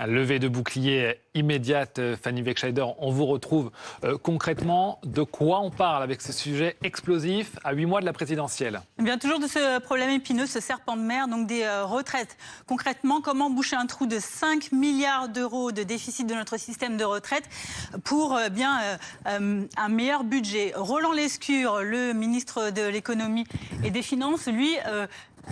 Levée de bouclier immédiate, Fanny Wegscheider, on vous retrouve concrètement. De quoi on parle avec ce sujet explosif à 8 mois de la présidentielle? Eh bien, toujours de ce problème épineux, ce serpent de mer, donc des retraites. Concrètement, comment boucher un trou de 5 milliards d'euros de déficit de notre système de retraite pour un meilleur budget? Roland Lescure, le ministre de l'économie et des finances, lui,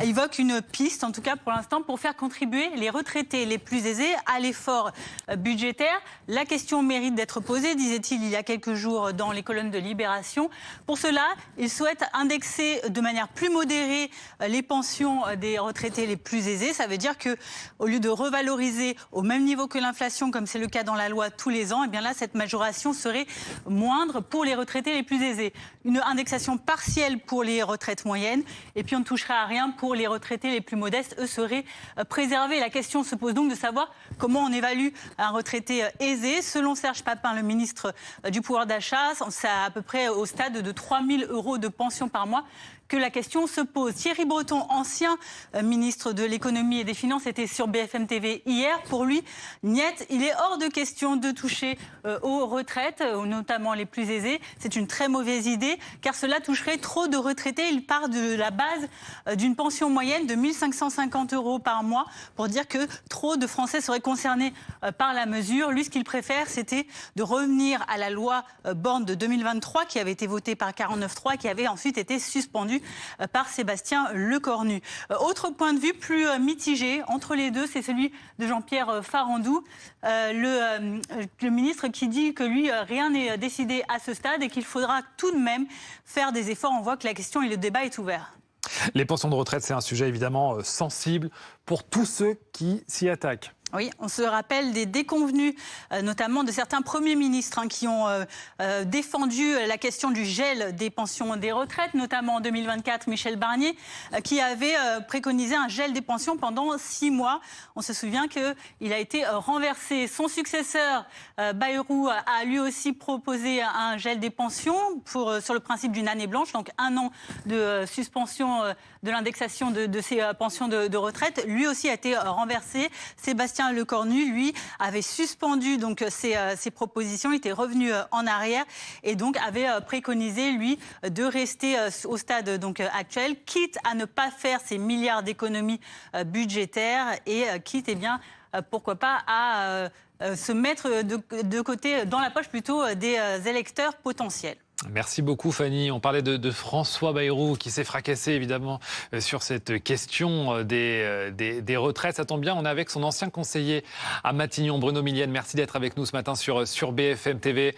évoque une piste, en tout cas pour l'instant, pour faire contribuer les retraités les plus aisés à l'effort budgétaire. La question mérite d'être posée, disait-il il y a quelques jours dans les colonnes de Libération. Pour cela, il souhaite indexer de manière plus modérée les pensions des retraités les plus aisés. Ça veut dire que, au lieu de revaloriser au même niveau que l'inflation, comme c'est le cas dans la loi tous les ans, et bien là, cette majoration serait moindre pour les retraités les plus aisés. Une indexation partielle pour les retraites moyennes, et puis on ne touchera à rien pour les retraités les plus modestes, eux seraient préservés. La question se pose donc de savoir comment on évalue un retraité aisé. Selon Serge Papin, le ministre du pouvoir d'achat, c'est à peu près au stade de 3 000 € de pension par mois que la question se pose. Thierry Breton, ancien ministre de l'économie et des finances, était sur BFM TV hier. Pour lui, niet, il est hors de question de toucher aux retraites, notamment les plus aisés. C'est une très mauvaise idée, car cela toucherait trop de retraités. Il part de la base d'une pension moyenne de 1 550 € par mois, pour dire que trop de Français seraient concernés par la mesure. Lui, ce qu'il préfère, c'était de revenir à la loi Borne de 2023, qui avait été votée par 49.3, qui avait ensuite été suspendue par Sébastien Lecornu. Autre point de vue plus mitigé entre les deux, c'est celui de Jean-Pierre Farandou, le ministre qui dit que lui, rien n'est décidé à ce stade et qu'il faudra tout de même faire des efforts. On voit que la question et le débat est ouvert. Les pensions de retraite, c'est un sujet évidemment sensible pour tous ceux qui s'y attaquent. Oui, on se rappelle des déconvenus, notamment de certains premiers ministres qui ont défendu la question du gel des pensions des retraites, notamment en 2024, Michel Barnier, qui avait préconisé un gel des pensions pendant 6 mois. On se souvient qu'il a été renversé. Son successeur, Bayrou, a lui aussi proposé un gel des pensions sur le principe d'une année blanche, donc 1 an de suspension de l'indexation de ces pensions de retraite. Lui aussi a été renversé. Sébastien Lecornu, lui, avait suspendu donc ses propositions, il était revenu en arrière et donc avait préconisé, lui, de rester au stade donc actuel, quitte à ne pas faire ces milliards d'économies budgétaires et quitte, eh bien, pourquoi pas, à se mettre de côté, dans la poche plutôt, des électeurs potentiels. Merci beaucoup Fanny. On parlait de François Bayrou qui s'est fracassé évidemment sur cette question des retraites. Ça tombe bien, on est avec son ancien conseiller à Matignon, Bruno Millienne. Merci d'être avec nous ce matin sur BFM TV.